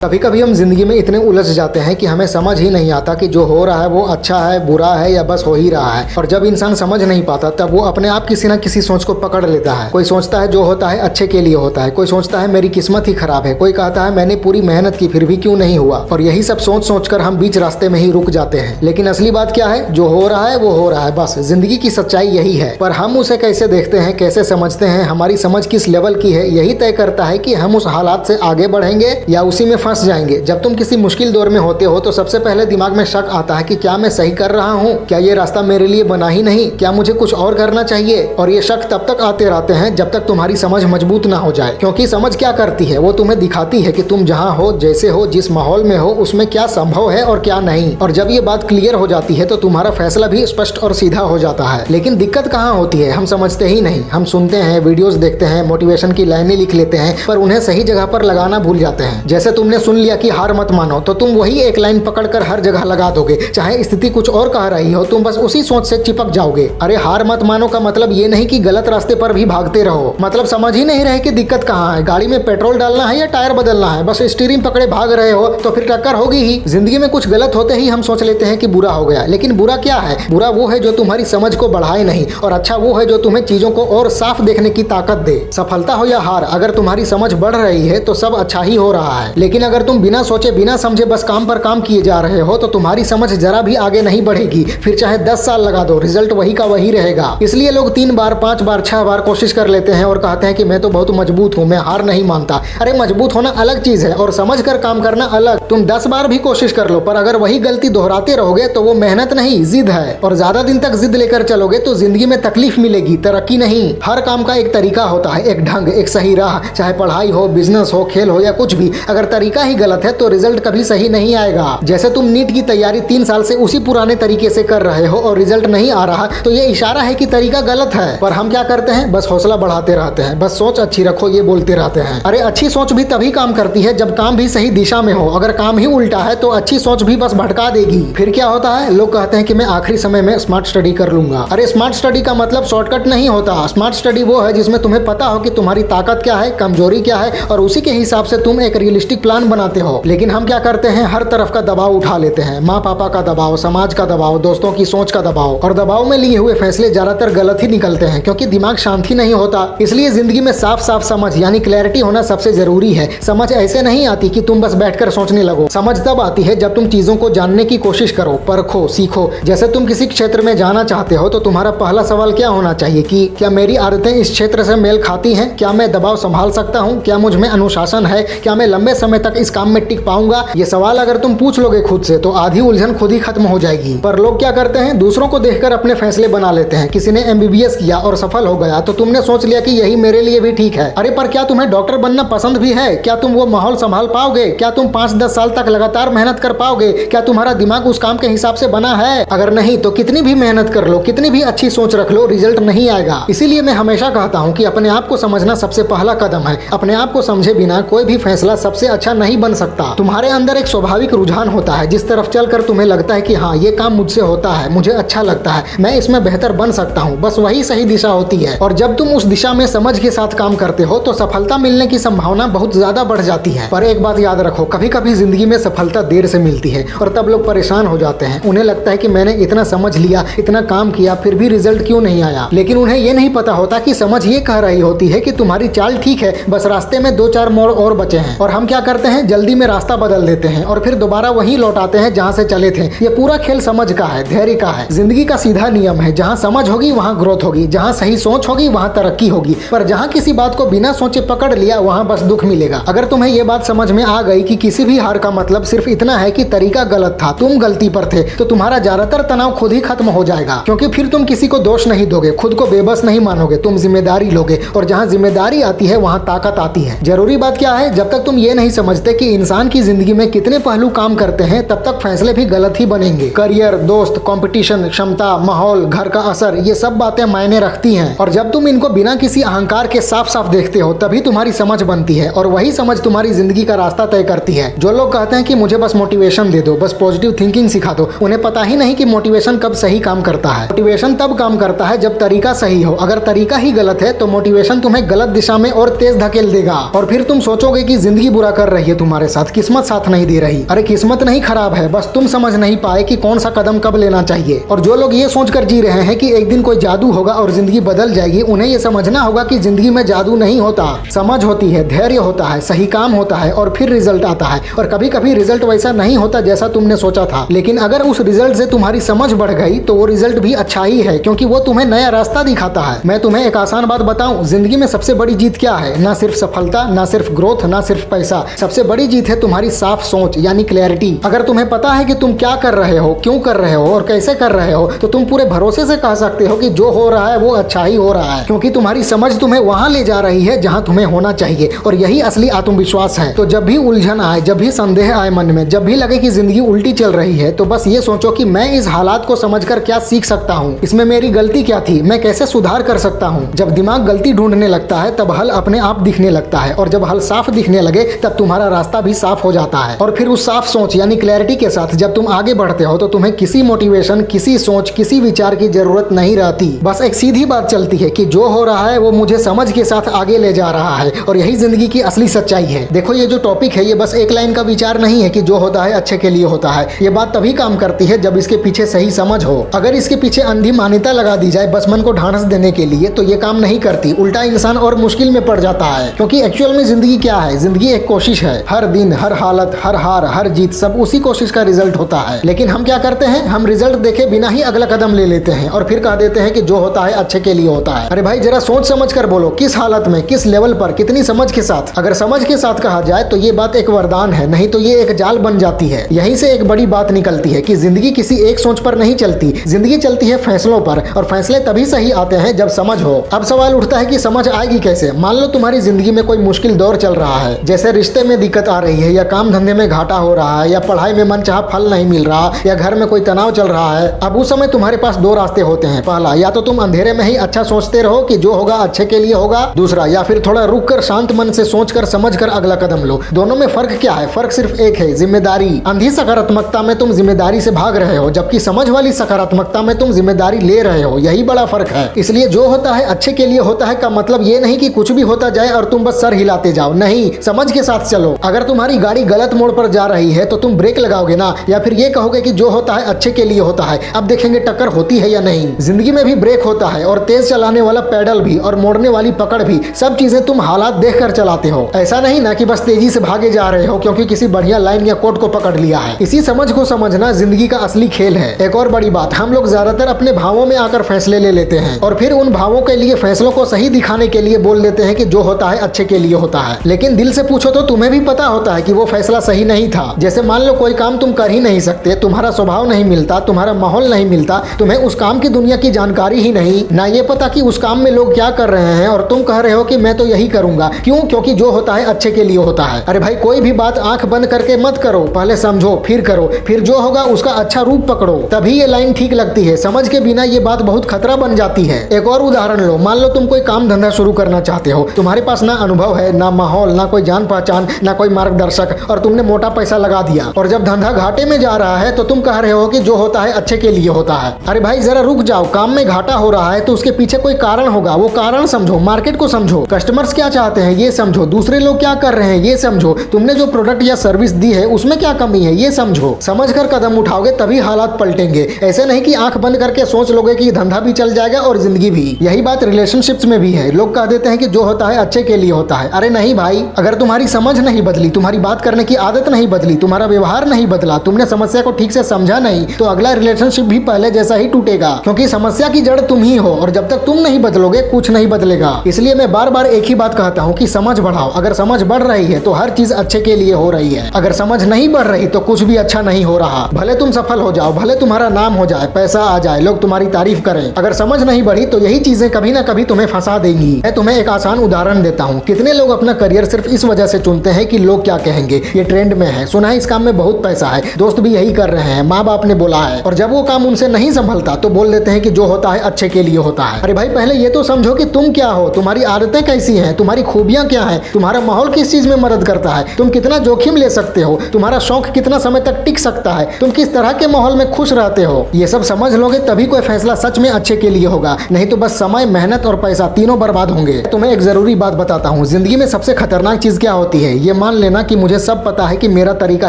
कभी कभी हम जिंदगी में इतने उलझ जाते हैं कि हमें समझ ही नहीं आता कि जो हो रहा है वो अच्छा है, बुरा है या बस हो ही रहा है। और जब इंसान समझ नहीं पाता तब वो अपने आप किसी न किसी सोच को पकड़ लेता है। कोई सोचता है जो होता है अच्छे के लिए होता है, कोई सोचता है मेरी किस्मत ही खराब है, कोई कहता है मैंने पूरी मेहनत की फिर भी क्यों नहीं हुआ। और यही सब सोच सोच कर हम बीच रास्ते में ही रुक जाते हैं। लेकिन असली बात क्या है, जो हो रहा है वो हो रहा है, बस जिंदगी की सच्चाई यही है। पर हम उसे कैसे देखते हैं, कैसे समझते हैं, हमारी समझ किस लेवल की है, यही तय करता है कि हम उस हालात से आगे बढ़ेंगे या उसी में फंस जाएंगे। जब तुम किसी मुश्किल दौर में होते हो तो सबसे पहले दिमाग में शक आता है कि क्या मैं सही कर रहा हूँ, क्या ये रास्ता मेरे लिए बना ही नहीं, क्या मुझे कुछ और करना चाहिए। और ये शक तब तक आते रहते हैं जब तक तुम्हारी समझ मजबूत ना हो जाए। क्योंकि समझ क्या करती है, वो तुम्हें दिखाती है कि तुम जहाँ हो, जैसे हो, जिस माहौल में हो, उसमें क्या संभव है और क्या नहीं। और जब ये बात क्लियर हो जाती है तो तुम्हारा फैसला भी स्पष्ट और सीधा हो जाता है। लेकिन दिक्कत कहाँ होती है, हम समझते ही नहीं। हम सुनते हैं, वीडियोस देखते हैं, मोटिवेशन की लाइनें लिख लेते हैं, पर उन्हें सही जगह पर लगाना भूल जाते हैं। जैसे तुमने सुन लिया कि हार मत मानो, तो तुम वही एक लाइन पकड़कर हर जगह लगा दोगे। चाहे स्थिति कुछ और कह रही हो, तुम बस उसी सोच से चिपक जाओगे। अरे हार मत मानो का मतलब ये नहीं कि गलत रास्ते पर भी भागते रहो, मतलब समझ ही नहीं रहे कि दिक्कत कहाँ है। गाड़ी में पेट्रोल डालना है या टायर बदलना है, बस स्टीयरिंग पकड़े भाग रहे हो तो फिर टक्कर होगी ही। जिंदगी में कुछ गलत होते ही हम सोच लेते हैं कि बुरा हो गया। लेकिन बुरा क्या है, बुरा वो है जो तुम्हारी समझ को बढ़ाए नहीं, और अच्छा वो है जो तुम्हें चीजों को और साफ देखने की ताकत दे। सफलता हो या हार, अगर तुम्हारी समझ बढ़ रही है तो सब अच्छा ही हो रहा है। लेकिन अगर तुम बिना सोचे बिना समझे बस काम पर काम किए जा रहे हो तो तुम्हारी समझ जरा भी आगे नहीं बढ़ेगी। फिर चाहे 10 साल लगा दो, रिजल्ट वही का वही रहेगा। इसलिए लोग 3 बार 5 बार 6 बार कोशिश कर लेते हैं और कहते हैं कि मैं तो बहुत मजबूत हूँ, मैं हार नहीं मानता। अरे मजबूत होना अलग चीज है और समझ कर काम करना अलग। तुम 10 बार भी कोशिश कर लो, पर अगर वही गलती दोहराते रहोगे तो वो मेहनत नहीं, जिद है। और ज्यादा दिन तक जिद लेकर चलोगे तो जिंदगी में तकलीफ मिलेगी, तरक्की नहीं। हर काम का एक तरीका होता है, एक ढंग, एक सही राह। चाहे पढ़ाई हो, बिजनेस हो, खेल हो या कुछ भी, अगर तरीका ही गलत है तो रिजल्ट कभी सही नहीं आएगा। जैसे तुम नीट की तैयारी 3 साल से उसी पुराने तरीके से कर रहे हो और रिजल्ट नहीं आ रहा, तो ये इशारा है कि तरीका गलत है। पर हम क्या करते हैं, बस हौसला बढ़ाते रहते हैं, बस सोच अच्छी रखो ये बोलते रहते हैं। अरे अच्छी सोच भी तभी काम करती है जब काम भी सही दिशा में हो। अगर काम ही उल्टा है तो अच्छी सोच भी बस भटका देगी। फिर क्या होता है, लोग कहते हैं कि मैं आखिरी समय में स्मार्ट स्टडी कर लूंगा। अरे स्मार्ट स्टडी का मतलब शॉर्टकट नहीं होता। स्मार्ट स्टडी वो है जिसमें तुम्हें पता हो कि तुम्हारी ताकत क्या है, कमजोरी क्या है, और उसी के हिसाब से तुम एक रियलिस्टिक प्लान बनाते हो। लेकिन हम क्या करते हैं, हर तरफ का दबाव उठा लेते हैं। माँ पापा का दबाव, समाज का दबाव, दोस्तों की सोच का दबाव, और दबाव में लिए हुए फैसले ज्यादातर गलत ही निकलते हैं क्योंकि दिमाग शांति नहीं होता। इसलिए जिंदगी में साफ साफ समझ यानी क्लैरिटी होना सबसे जरूरी है। समझ ऐसे नहीं आती कि तुम बस बैठकर सोचने लगो। समझ तब आती है जब तुम चीजों को जानने की कोशिश करो, परखो, सीखो। जैसे तुम किसी क्षेत्र में जाना चाहते हो तो तुम्हारा पहला सवाल क्या होना चाहिए कि क्या मेरी आदतें इस क्षेत्र से मेल खाती हैं, क्या मैं दबाव संभाल सकता हूँ, क्या मुझ में अनुशासन है, क्या मैं लंबे समय तक इस काम में टिक पाऊंगा। ये सवाल अगर तुम पूछ लोगे खुद से तो आधी उलझन खुद ही खत्म हो जाएगी। पर लोग क्या करते हैं, दूसरों को देखकर अपने फैसले बना लेते हैं। किसी ने MBBS किया और सफल हो गया तो तुमने सोच लिया कि यही मेरे लिए भी ठीक है। अरे पर क्या तुम्हें डॉक्टर बनना पसंद भी है? क्या तुम वो माहौल संभाल पाओगे? क्या तुम 5-10 साल तक लगातार मेहनत कर पाओगे? क्या तुम्हारा दिमाग उस काम के हिसाब से बना है? अगर नहीं तो कितनी भी मेहनत कर लो, कितनी भी अच्छी सोच रख लो, रिजल्ट नहीं आएगा। इसीलिए मैं हमेशा कहता हूँ कि अपने आप को समझना सबसे पहला कदम है। अपने आप को समझे बिना कोई भी फैसला सबसे अच्छा नहीं बन सकता। तुम्हारे अंदर एक स्वाभाविक रुझान होता है, जिस तरफ चलकर तुम्हें लगता है कि हाँ ये काम मुझसे होता है, मुझे अच्छा लगता है, मैं इसमें बेहतर बन सकता हूँ, बस वही सही दिशा होती है। और जब तुम उस दिशा में समझ के साथ काम करते हो तो सफलता मिलने की संभावना बहुत ज्यादा बढ़ जाती है। पर एक बात याद रखो, कभी कभी जिंदगी में सफलता देर से मिलती है और तब लोग परेशान हो जाते हैं। उन्हें लगता है कि मैंने इतना समझ लिया, इतना काम किया, फिर भी रिजल्ट क्यों नहीं आया। लेकिन उन्हें यह नहीं पता होता कि समझ ये कह रही होती है कि तुम्हारी चाल ठीक है, बस रास्ते में 2-4 मोड़ और बचे हैं। और हम क्या करते हैं, जल्दी में रास्ता बदल देते हैं और फिर दोबारा वहीं लौट आते हैं जहाँ से चले थे। ये पूरा खेल समझ का है, धैर्य का है। जिंदगी का सीधा नियम है, जहाँ समझ होगी वहाँ ग्रोथ होगी, जहाँ सही सोच होगी वहाँ तरक्की होगी। पर जहाँ किसी बात को बिना सोचे पकड़ लिया वहाँ बस दुख मिलेगा। अगर तुम्हें ये बात समझ में आ गई कि किसी भी हार का मतलब सिर्फ इतना है कि तरीका गलत था, तुम गलती पर थे, तो तुम्हारा ज्यादातर तनाव खुद ही खत्म हो जाएगा। क्योंकि फिर तुम किसी को दोष नहीं दोगे, खुद को बेबस नहीं मानोगे, तुम जिम्मेदारी लोगे। और जहाँ जिम्मेदारी आती है वहाँ ताकत आती है। जरूरी बात क्या है, जब तक तुम ये नहीं समझते कि इंसान की जिंदगी में कितने पहलू काम करते हैं तब तक फैसले भी गलत ही बनेंगे। करियर, दोस्त, कंपटीशन, क्षमता, माहौल, घर का असर, ये सब बातें मायने रखती हैं। और जब तुम इनको बिना किसी अहंकार के साफ साफ देखते हो तभी तुम्हारी समझ बनती है, और वही समझ तुम्हारी जिंदगी का रास्ता तय करती है। जो लोग कहते हैं कि मुझे बस मोटिवेशन दे दो, बस पॉजिटिव थिंकिंग सिखा दो, उन्हें पता ही नहीं कि मोटिवेशन कब सही काम करता है। मोटिवेशन तब काम करता है जब तरीका सही हो। अगर तरीका ही गलत है तो मोटिवेशन तुम्हें गलत दिशा में और तेज धकेल देगा और फिर तुम सोचोगे कि जिंदगी बुरा कर रही है तुम्हारे साथ, किस्मत साथ नहीं दे रही। अरे किस्मत नहीं खराब है, बस तुम समझ नहीं पाए कि कौन सा कदम कब लेना चाहिए। और जो लोग ये सोच कर जी रहे हैं कि एक दिन कोई जादू होगा और जिंदगी बदल जाएगी, उन्हें ये समझना होगा कि जिंदगी में जादू नहीं होता, समझ होती है, धैर्य होता है, सही काम होता है और फिर रिजल्ट आता है। और कभी कभी रिजल्ट वैसा नहीं होता जैसा तुमने सोचा था, लेकिन अगर उस रिजल्ट से तुम्हारी समझ बढ़ गई तो वो रिजल्ट भी अच्छा ही है, क्योंकि वो तुम्हें नया रास्ता दिखाता है। मैं तुम्हें एक आसान बात बताऊं, जिंदगी में सबसे बड़ी जीत क्या है? ना सिर्फ सफलता, ना सिर्फ ग्रोथ, ना सिर्फ पैसा। सबसे बड़ी जीत है तुम्हारी साफ सोच यानी क्लैरिटी। अगर तुम्हें पता है कि तुम क्या कर रहे हो, क्यों कर रहे हो और कैसे कर रहे हो, तो तुम पूरे भरोसे से कह सकते हो कि जो हो रहा है वो अच्छा ही हो रहा है, क्योंकि तुम्हारी समझ तुम्हें वहां ले जा रही है जहां तुम्हें होना चाहिए। और यही असली आत्मविश्वास है। तो जब भी उलझन आए, जब भी संदेह आए मन में, जब भी लगे कि जिंदगी उल्टी चल रही है, तो बस ये सोचो कि मैं इस हालात को समझकर क्या सीख सकता हूँ, इसमें मेरी गलती क्या थी, मैं कैसे सुधार कर सकता हूँ। जब दिमाग गलती ढूंढने लगता है तब हल अपने आप दिखने लगता है, और जब हल साफ दिखने लगे तब तुम्हारा रास्ता भी साफ हो जाता है। और फिर उस साफ सोच यानी क्लैरिटी के साथ जब तुम आगे बढ़ते हो तो तुम्हें किसी मोटिवेशन, किसी सोच, किसी विचार की जरूरत नहीं रहती। बस एक सीधी बात चलती है कि जो हो रहा है वो मुझे समझ के साथ आगे ले जा रहा है, और यही जिंदगी की असली सच्चाई है। देखो ये जो टॉपिक है ये बस एक लाइन का विचार नहीं है कि जो होता है अच्छे के लिए होता है। ये बात तभी काम करती है जब इसके पीछे सही समझ हो। अगर इसके पीछे अंधी मान्यता लगा दी जाए बस मन को ढांढस देने के लिए, तो ये काम नहीं करती, उल्टा इंसान और मुश्किल में पड़ जाता है। क्योंकि एक्चुअल में जिंदगी क्या है? जिंदगी एक कोशिश है। हर दिन, हर हालत, हर हार, हर जीत सब उसी कोशिश का रिजल्ट होता है। लेकिन हम क्या करते हैं? हम रिजल्ट देखे बिना ही अगला कदम ले लेते हैं और फिर कह देते हैं कि जो होता है अच्छे के लिए होता है। अरे भाई जरा सोच समझ कर बोलो, किस हालत में, किस लेवल पर, कितनी समझ के साथ। अगर समझ के साथ कहा जाए तो ये बात एक वरदान है, नहीं तो ये एक जाल बन जाती है। यहीं से एक बड़ी बात निकलती है कि जिंदगी किसी एक सोच पर नहीं चलती, जिंदगी चलती है फैसलों पर, और फैसले तभी सही आते हैं जब समझ हो। अब सवाल उठता है कि समझ आएगी कैसे? मान लो तुम्हारी जिंदगी में कोई मुश्किल दौर चल रहा है, जैसे रिश्ते में दिक्कत आ रही है, या काम धंधे में घाटा हो रहा है, या पढ़ाई में मनचाहा फल नहीं मिल रहा, या घर में कोई तनाव चल रहा है। अब उस समय तुम्हारे पास दो रास्ते होते हैं। पहला, या तो तुम अंधेरे में ही अच्छा सोचते रहो कि जो होगा अच्छे के लिए होगा। दूसरा, या फिर थोड़ा रुक कर शांत मन से सोचकर समझकर अगला कदम लो। दोनों में फर्क क्या है? फर्क सिर्फ एक है, जिम्मेदारी। अंधी सकारात्मकता में तुम जिम्मेदारी से भाग रहे हो, जबकि समझ वाली सकारात्मकता में तुम जिम्मेदारी ले रहे हो। यही बड़ा फर्क है। इसलिए जो होता है अच्छे के लिए होता है का मतलब ये नहीं कि कुछ भी होता जाए और तुम बस सर हिलाते जाओ। नहीं, समझ के साथ चलो। अगर तुम्हारी गाड़ी गलत मोड़ पर जा रही है तो तुम ब्रेक लगाओगे ना, या फिर ये कहोगे कि जो होता है अच्छे के लिए होता है, अब देखेंगे टक्कर होती है या नहीं। जिंदगी में भी ब्रेक होता है, और तेज चलाने वाला पैडल भी, और मोड़ने वाली पकड़ भी। सब चीजें तुम हालात देखकर चलाते हो। ऐसा नहीं ना कि बस तेजी से भागे जा रहे हो क्योंकि किसी बढ़िया लाइन या कोट को पकड़ लिया है। इसी समझ को समझना जिंदगी का असली खेल है। एक और बड़ी बात, हम लोग ज्यादातर अपने भावों में आकर फैसले ले लेते हैं, और फिर उन भावों के लिए फैसलों को सही दिखाने के लिए बोल देते हैं कि जो होता है अच्छे के लिए होता है। लेकिन दिल से पूछो तो तुम्हें भी पता होता है कि वो फैसला सही नहीं था। जैसे मान लो कोई काम तुम कर ही नहीं सकते, तुम्हारा स्वभाव नहीं मिलता, तुम्हारा माहौल नहीं मिलता, तुम्हें उस काम की दुनिया की जानकारी ही नहीं, ना ये पता कि उस काम में लोग क्या कर रहे हैं, और तुम कह रहे हो कि मैं तो यही करूंगा। क्यों? क्योंकि जो होता है अच्छे के लिए होता है। अरे भाई कोई भी बात आंख बंद करके मत करो, पहले समझो फिर करो, फिर जो होगा उसका अच्छा रूप पकड़ो, तभी ये लाइन ठीक लगती है। समझ के बिना ये बात बहुत खतरा बन जाती है। एक और उदाहरण लो, मान लो तुम कोई काम धंधा शुरू करना चाहते हो, तुम्हारे पास ना अनुभव है, ना माहौल, ना कोई जान पहचान, ना कोई मार्गदर्शक, और तुमने मोटा पैसा लगा दिया, और जब धंधा घाटे में जा रहा है तो तुम कह रहे हो कि जो होता है अच्छे के लिए होता है। अरे भाई जरा रुक जाओ, काम में घाटा हो रहा है तो उसके पीछे कोई कारण होगा, वो कारण समझो, मार्केट को समझो, कस्टमर्स क्या चाहते हैं ये समझो, दूसरे लोग क्या कर रहे हैं ये समझो, तुमने जो प्रोडक्ट या सर्विस दी है उसमें क्या कमी है ये समझो। समझकर कदम उठाओगे तभी हालात पलटेंगे। ऐसे नहीं कि आंख बंद करके सोच लोगे कि धंधा भी चल जाएगा और जिंदगी भी। यही बात रिलेशनशिप्स में भी है। लोग कह देते हैं कि जो होता है अच्छे के लिए होता है। अरे नहीं भाई, अगर तुम्हारी समझ नहीं बदली, तुम्हारी बात करने की आदत नहीं बदली, तुम्हारा व्यवहार नहीं बदला, तुमने समस्या को ठीक से समझा नहीं, तो अगला रिलेशनशिप भी पहले जैसा ही टूटेगा, क्योंकि समस्या की जड़ तुम ही हो, और जब तक तुम नहीं बदलोगे कुछ नहीं बदलेगा। इसलिए मैं बार बार एक ही बात कहता हूँ कि समझ बढ़ाओ। अगर समझ बढ़ रही है तो हर चीज अच्छे के लिए हो रही है। अगर समझ नहीं बढ़ रही तो कुछ भी अच्छा नहीं हो रहा। भले तुम सफल हो जाओ, भले तुम्हारा नाम हो जाए, पैसा आ जाए, लोग तुम्हारी तारीफ करें, अगर समझ नहीं बढ़ी तो यही चीजें कभी ना कभी तुम्हें फंसा देंगी। मैं तुम्हें एक आसान उदाहरण देता हूँ। कितने लोग अपना करियर सिर्फ इस वजह से चुनते हैं कि लोग क्या कहेंगे, ये ट्रेंड में है, सुना है इस काम में बहुत पैसा है, दोस्त भी यही कर रहे हैं, माँ बाप ने बोला है, और जब वो काम उनसे नहीं संभलता तो बोल देते हैं कि जो होता है अच्छे के लिए होता है। अरे भाई पहले ये तो समझो कि तुम क्या हो, तुम्हारी आदतें कैसी हैं, तुम्हारी खूबियां क्या हैं, तुम्हारा माहौल किस चीज में मदद करता है, तुम कितना जोखिम ले सकते हो, तुम्हारा शौक कितना समय तक टिक सकता है, तुम किस तरह के माहौल में खुश रहते हो। ये सब समझ लोगे तभी कोई फैसला सच में अच्छे के लिए होगा, नहीं तो बस समय, मेहनत और पैसा तीनों बर्बाद होंगे। तुम्हें एक जरूरी बात बताता हूँ, जिंदगी में सबसे खतरनाक चीज क्या होती है ये मान लेना कि मुझे सब पता है कि मेरा तरीका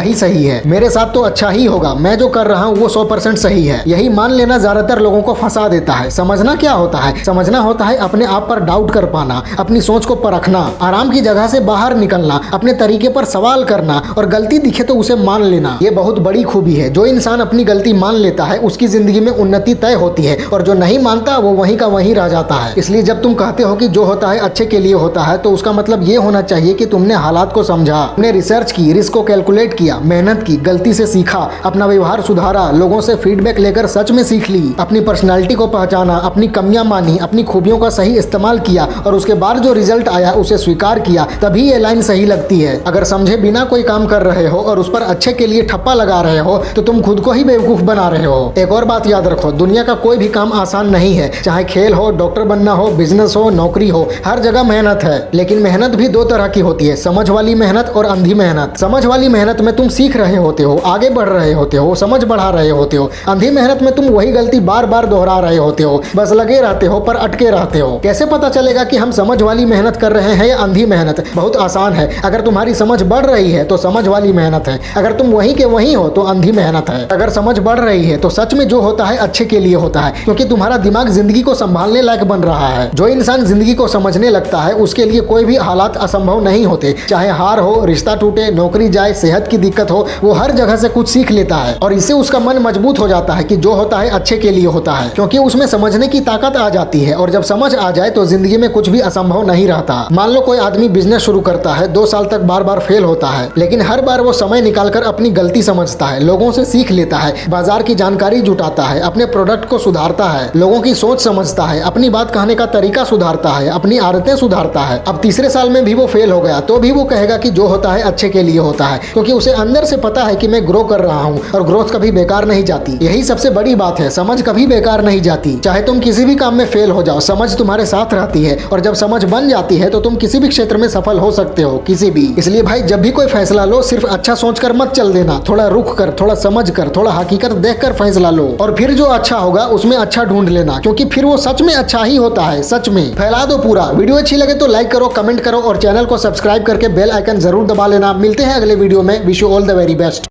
ही सही है, मेरे साथ तो अच्छा ही होगा, मैं जो कर रहा हूँ वो 100% सही है। यही मान लेना ज्यादातर लोगों को फंसा देता है। समझना क्या होता है? समझना होता है अपने आप पर डाउट कर पाना, अपनी सोच को परखना, आराम की जगह से बाहर निकलना, अपने तरीके पर सवाल करना और गलती दिखे तो उसे मान लेना। ये बहुत बड़ी खूबी है। जो इंसान अपनी गलती मान लेता है उसकी जिंदगी में उन्नति तय होती है, और जो नहीं मानता वो वहीं का वहीं रह जाता है। इसलिए जब तुम कहते हो कि जो होता है अच्छे के लिए होता है, तो उसका मतलब ये होना चाहिए कि तुमने हालात को समझा, तुमने रिसर्च की, रिस्क को कैलकुलेट किया, मेहनत की, गलती से सीखा, अपना व्यवहार सुधारा, लोगों से फीडबैक लेकर सच में सीख ली, अपनी पर्सनालिटी को पहचाना, अपनी कमियां मानी, अपनी खूबियों का सही इस्तेमाल किया और उसके बाद जो रिजल्ट आया उसे स्वीकार किया। तभी ये लाइन सही लगती है। अगर समझे बिना कोई काम कर रहे हो और उस पर अच्छे के लिए ठप्पा लगा रहे हो तो तुम खुद को ही बेवकूफ बना रहे हो। एक और बात याद रखो, दुनिया का कोई भी काम आसान नहीं है। चाहे खेल हो, डॉक्टर बनना हो, बिजनेस हो, नौकरी हो, हर जगह मेहनत है। लेकिन मेहनत भी दो तरह की होती है, समझ वाली मेहनत और अंधी मेहनत। समझ वाली मेहनत में तुम सीख रहे होते हो, आगे बढ़ रहे होते हो, समझ बढ़ा रहे होते हो। अंधी मेहनत में तुम वही गलती बार बार दोहरा रहे होते हो, बस लगे रहते हो पर अटके रहते हो। कैसे पता चलेगा कि हम समझ वाली मेहनत कर रहे हैं या अंधी मेहनत? बहुत आसान है। अगर तुम्हारी समझ बढ़ रही है तो समझ वाली मेहनत है, अगर तुम वहीं के वहीं हो तो अंधी मेहनत है। अगर समझ बढ़ रही है तो सच में जो होता है अच्छे के लिए होता है, क्योंकि तुम्हारा दिमाग जिंदगी को संभालने लायक बन रहा है। जो इंसान जिंदगी को समझने लगता है उसके लिए कोई भी हालात असंभव नहीं होते। चाहे हार हो, रिश्ता टूटे, नौकरी जाए, सेहत की दिक्कत हो, वो हर जगह से कुछ सीख लेता है और इससे उसका मन मजबूत हो जाता है कि जो होता है अच्छे के लिए होता है, क्योंकि उसमें समझने की ताकत आ जाती है। और जब समझ आ जाए तो जिंदगी में कुछ भी असंभव नहीं रहता। मान लो कोई आदमी बिजनेस शुरू करता है, 2 साल तक बार बार फेल होता है, लेकिन हर बार वो समय निकालकर अपनी गलती समझता है, लोगों से सीख लेता है, बाजार की जानकारी जुटाता है, अपने प्रोडक्ट को सुधारता है, लोगों की सोच समझता है, अपनी बात कहने का तरीका सुधारता है, अपनी आदतें सुधारता है। अब तीसरे साल में भी वो फेल हो गया तो भी वो कहेगा कि जो होता है अच्छे के लिए होता है, क्योंकि उसे अंदर से पता है कि मैं ग्रो कर रहा हूँ और ग्रोथ कभी बेकार नहीं जाती। यही सबसे बड़ी बात है, समझ कभी बेकार नहीं जाती। चाहे तुम किसी भी काम में फेल हो जाओ, समझ तुम्हारे साथ रहती है, और जब समझ बन जाती है तो तुम किसी भी क्षेत्र में सफल हो सकते हो, किसी भी। इसलिए भाई जब भी कोई फैसला लो सिर्फ अच्छा सोचकर मत चल देना, थोड़ा रुक कर, थोड़ा समझ कर, थोड़ा हकीकत देखकर फैसला लो, और फिर जो अच्छा होगा उसमें अच्छा ढूंढ लेना, क्योंकि फिर वो सच में अच्छा ही होता है। सच में फैला दो पूरा। वीडियो अच्छी लगे तो लाइक करो, कमेंट करो और चैनल को सब्सक्राइब करके बेल आइकन जरूर दबा लेना। मिलते हैं अगले वीडियो में। Wish you all the very best.